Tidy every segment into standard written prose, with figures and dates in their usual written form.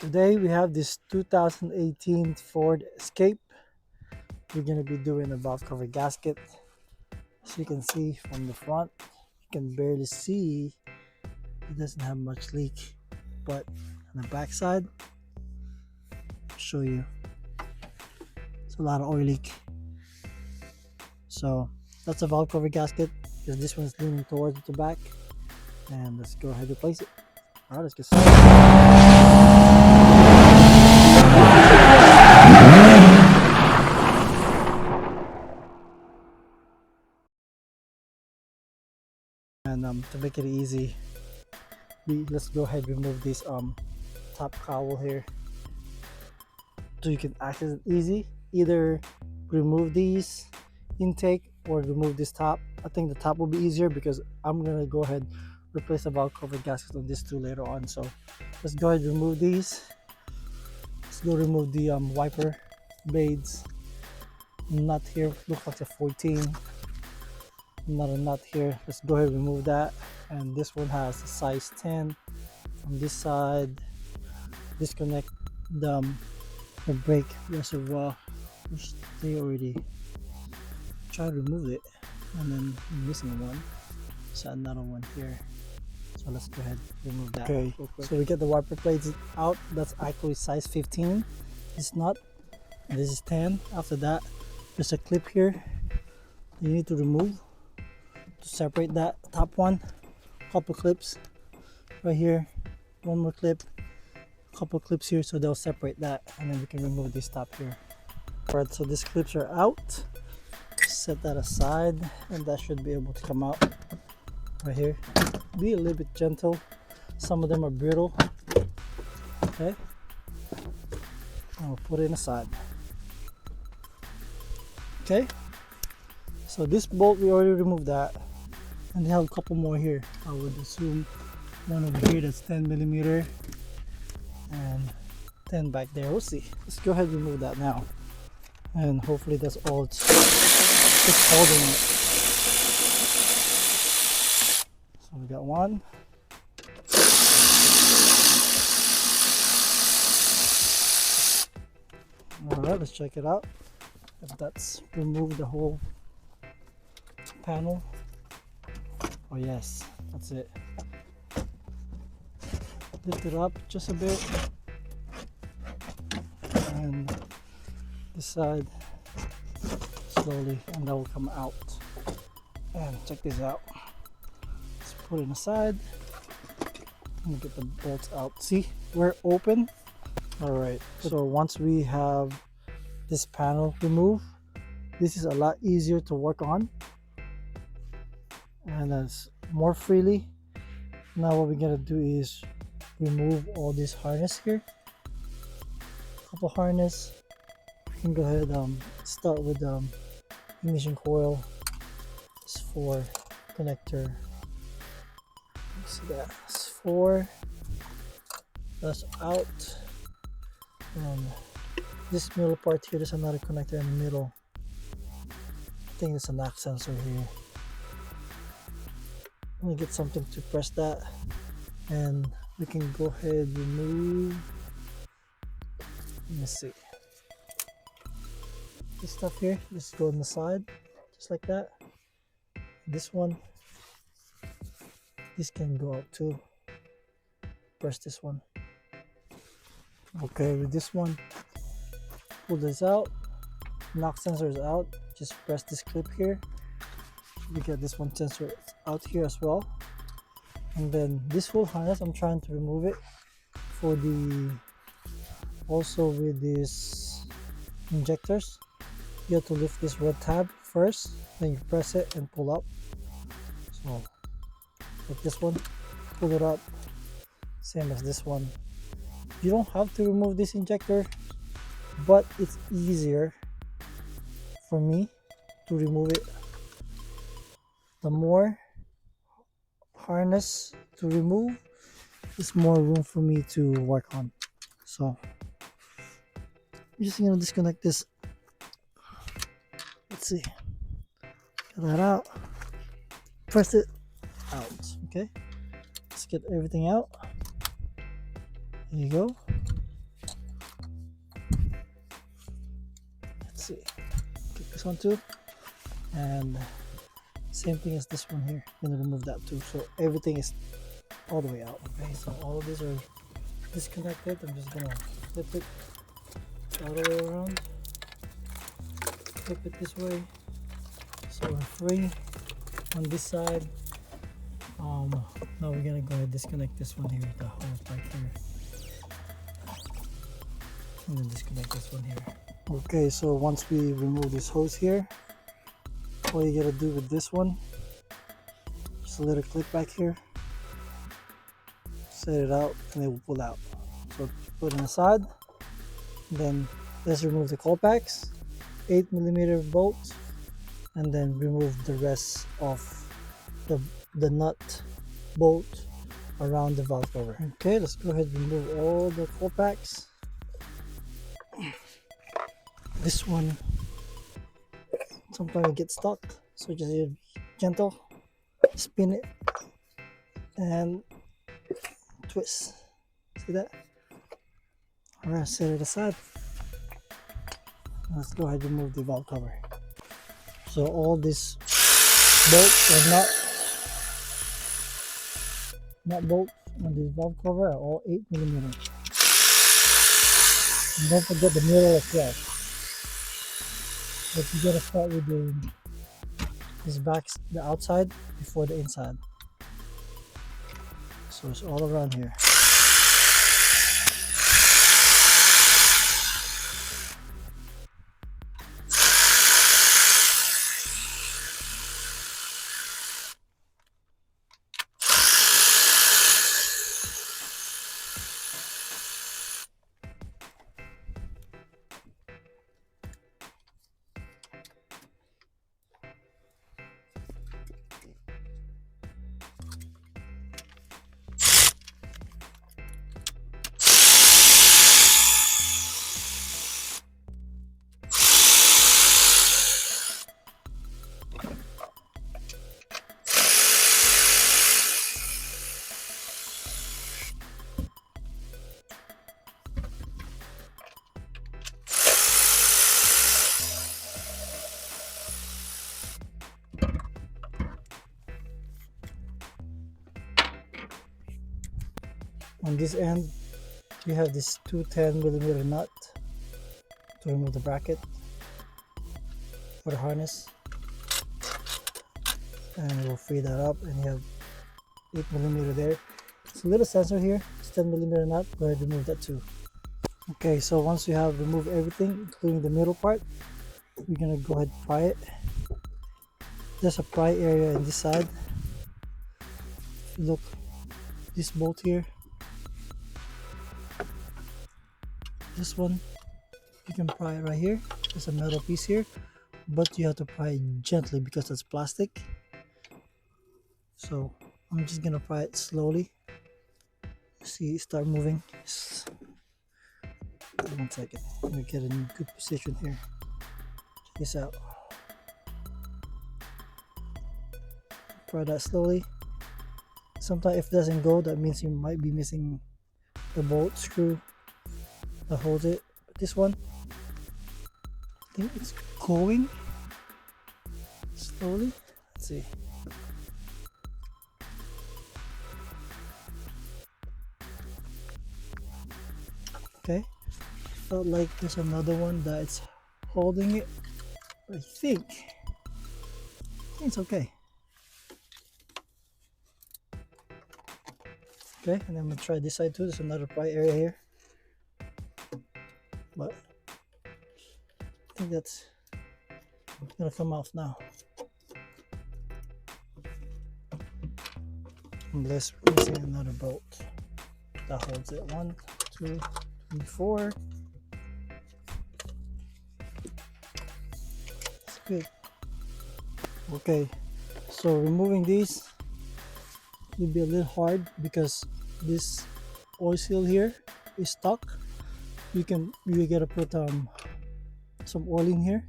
Today we have this 2018 Ford Escape. We're going to be doing a valve cover gasket. As you can see from the front, you can barely see it doesn't have much leak, but on the back side, I'll show you, it's a lot of oil leak. So that's a valve cover gasket because this one's leaning towards the back, and let's go ahead and replace it. All right, let's get started. And to make it easy, let's go ahead and remove this top cowl here so you can access it easy. Either remove these intake or remove this top. I think the top will be easier because I'm gonna go ahead and replace the valve cover gasket on this too later on. So let's go ahead and remove these. Let's go remove the wiper blades. Nut here looks like a 14. Not a nut here. Let's go ahead and remove that. And this one has a size 10 on this side. Disconnect the brake reservoir, which they already tried to remove it, and then I'm missing one, so another one here. So let's go ahead and remove that. Okay, so we get the wiper plates out. That's actually size 15. It's not, and this is 10. After that, there's a clip here you need to remove to separate that top one. Couple clips right here, one more clip, couple clips here, so they'll separate that, and then we can remove this top here. All right, so these clips are out. Set that aside, and that should be able to come out right here. Be a little bit gentle, some of them are brittle. Okay, I'll put it aside. Okay, so this bolt we already removed that, and they have a couple more here. I would assume one over here that's 10 millimeter and 10 back there. We'll see. Let's go ahead and remove that now, and hopefully that's all it's holding it. So we got one. All right, let's check it out. If that's removed the whole panel. Oh yes, that's it. Lift it up just a bit, and this side slowly, and that will come out. And check this out. Let's put it aside and get the bolts out. See, we're open. All right, so once we have this panel removed, this is a lot easier to work on, and that's more freely. Now what we're gonna do is remove all this harness here. Couple harness. We can go ahead start with ignition coil. It's 4 connector. See that? It's 4. That's out. And this middle part here, there's another connector in the middle. I think it's a knock sensor here. Let me get something to press that, and we can go ahead and remove. Let me see. This stuff here, just go on the side, just like that. This one, this can go out too. Press this one. Okay, with this one, pull this out. Knock sensor is out. Just press this clip here. We get this one sensor out here as well. And then this whole harness, I'm trying to remove it for the, also with these injectors, you have to lift this red tab first, then you press it and pull up. So like this one, pull it up, same as this one. You don't have to remove this injector, but it's easier for me to remove it. The more harness to remove, there's more room for me to work on. So I'm just gonna disconnect this. Let's see. Get that out. Press it out. Okay. Let's get everything out. There you go. Let's see, get this one too, and same thing as this one here. I'm gonna remove that too, so everything is all the way out. Okay, so all of these are disconnected. I'm just gonna flip it all the way around, flip it this way, so we're free on this side. Now we're gonna go ahead and disconnect this one here, the hose back here, and then disconnect this one here. Okay, so once we remove this hose here, all you gotta do with this one, just let it click back here, set it out, and it will pull out. So put it aside. Then let's remove the cowl packs, 8mm bolts, and then remove the rest of the nut bolt around the valve cover. Okay, let's go ahead and remove all the cowl packs. This one sometimes it gets stuck, so just be gentle, spin it and twist. See that? Alright, set it aside. Let's go ahead and remove the valve cover. So all these bolts are not bolts on this valve cover are all 8mm. And don't forget the mirror as well. But you gotta start with this back, the outside before the inside. So it's all around here. On this end, you have this 210mm nut to remove the bracket for the harness, and we'll free that up. And you have 8mm there. It's a little sensor here. It's 10mm nut. Go ahead and remove that too. Okay, so once you have removed everything, including the middle part, we're gonna go ahead and pry it. There's a pry area in this side. Look, this bolt here. This one, you can pry it right here. There's a metal piece here, but you have to pry it gently because it's plastic. So I'm just gonna pry it slowly. See, start moving. 1 second. Let me get in a good position here. Check this out. Pry that slowly. Sometimes if it doesn't go, that means you might be missing the bolt screw that holds it. But this one, I think it's going slowly. Let's see. Okay, felt like there's another one that's holding it. I think it's okay. Okay, and I'm gonna try this side too. There's another pry area here, but I think that's gonna come off now. Unless we're missing another bolt that holds it. 1, 2, 3, 4. That's good. Okay, so removing these will be a little hard because this oil seal here is stuck. You gotta put some oil in here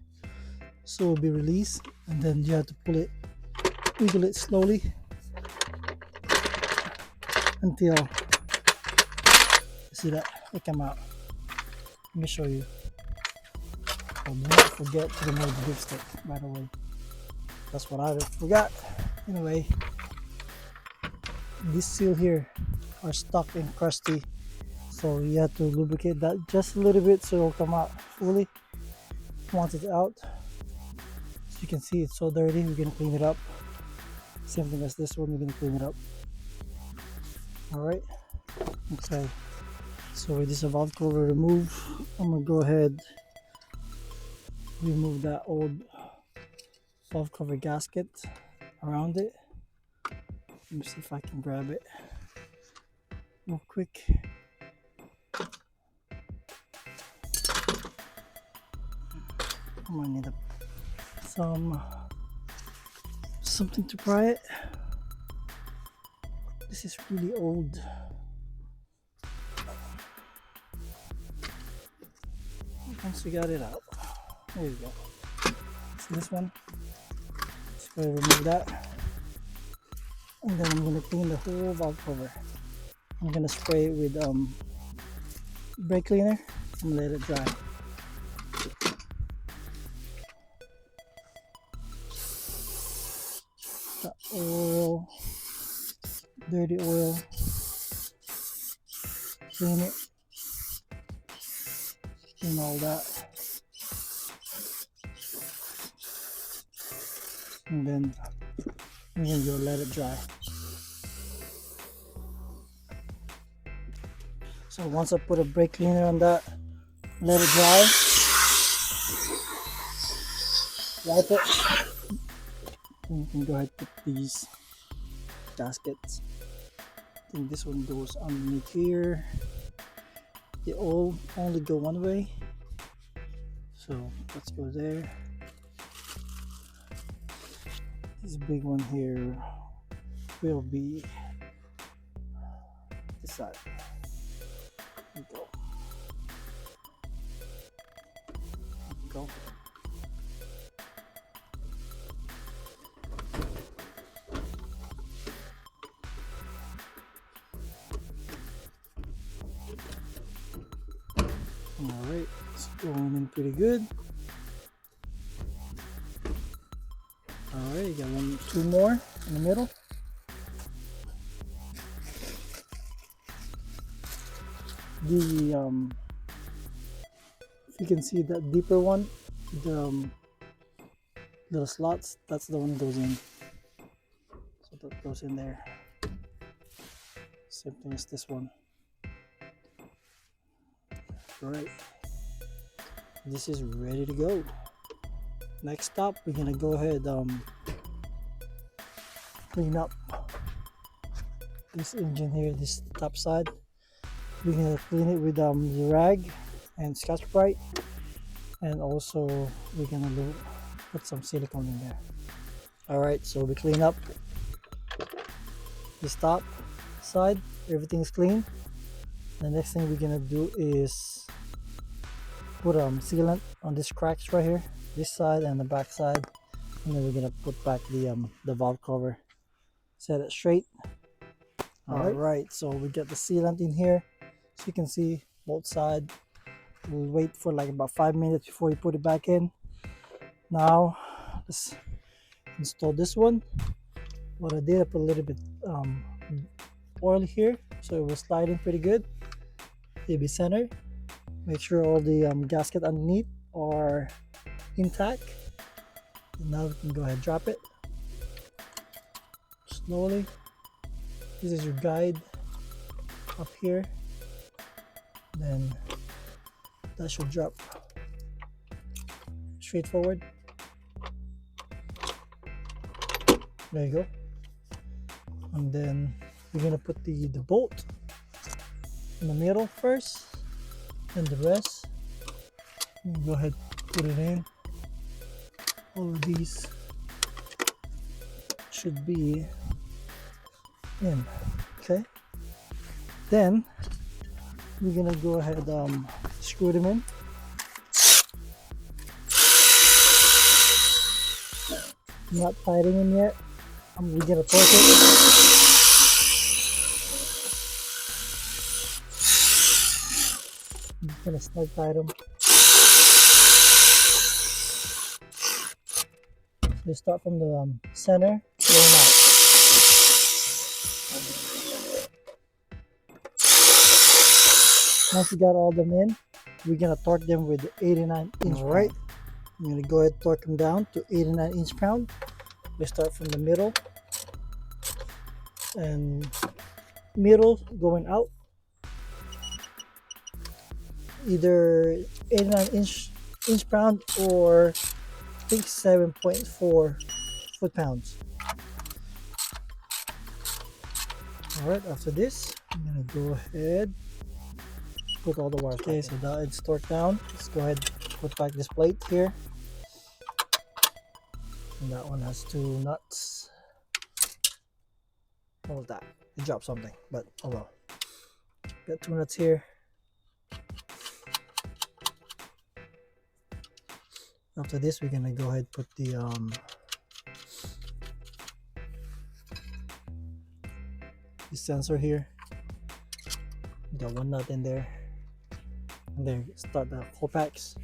so it'll be released, and then you have to pull it, wiggle it slowly until see that it come out. Let me show you. So do not forget to remove the dipstick, by the way. That's what I forgot. Anyway, this seal here are stuck and crusty, so you have to lubricate that just a little bit so it'll come out fully. Once it's out, as you can see, it's so dirty. We're gonna clean it up. Same thing as this one, we're gonna clean it up. All right. Okay. So with this valve cover removed, I'm gonna go ahead remove that old valve cover gasket around it. Let me see if I can grab it real quick. I might need something to pry it. This is really old. Once we got it out, there you go. See this one? Just go remove that, and then I'm gonna clean the whole valve cover. I'm gonna spray it with brake cleaner and let it dry. The oil, dirty oil, clean it, clean all that, and then we're gonna go let it dry. So once I put a brake cleaner on that, let it dry, wipe it, and you can go ahead and put these gaskets. I think this one goes underneath here. They all only go one way, so let's go there. This big one here will be this side. There we go. There we go. Alright, it's going in pretty good. Alright, you got two more in the middle. The if you can see that deeper one, the little slots, that's the one that goes in. So that goes in there. Same thing as this one. Right, this is ready to go. Next stop, we're gonna go ahead clean up this engine here, this top side. We're gonna clean it with the rag and Scotch-Brite, and also we're gonna put some silicone in there. All right, so we clean up this top side, everything's clean. The next thing we're gonna do is put sealant on these cracks right here, this side and the back side, and then we're gonna put back the valve cover, set it straight. All right, so we get the sealant in here, so you can see both sides. We'll wait for like about 5 minutes before you put it back in. Now let's install this one. What I did, I put a little bit oil here, so it will slide in pretty good. It'll be centered. Make sure all the gasket underneath are intact. And now we can go ahead and drop it slowly. This is your guide up here. Then that should drop straight forward. There you go. And then we're gonna put the bolt in the middle first, and the rest you go ahead, put it in. All of these should be in. Okay, then we're gonna go ahead screw them in. Not tightening them yet. We're gonna torque it. I'm just gonna snug tight them. We start from the center, going out. Once we got all them in, we're gonna torque them with the 89-inch. All right, I'm gonna go ahead and torque them down to 89-inch pound. We start from the middle and middle going out, either 89-inch pound or I think 7.4 foot-pounds. All right, after this, I'm gonna go ahead put all the wires. Okay, so now it's torqued down. Let's go ahead and put back this plate here. And that one has 2 nuts. What was that? I dropped something, but oh well. Got 2 nuts here. After this, we're gonna go ahead and put the sensor here. Got 1 nut in there. And then start the whole packs.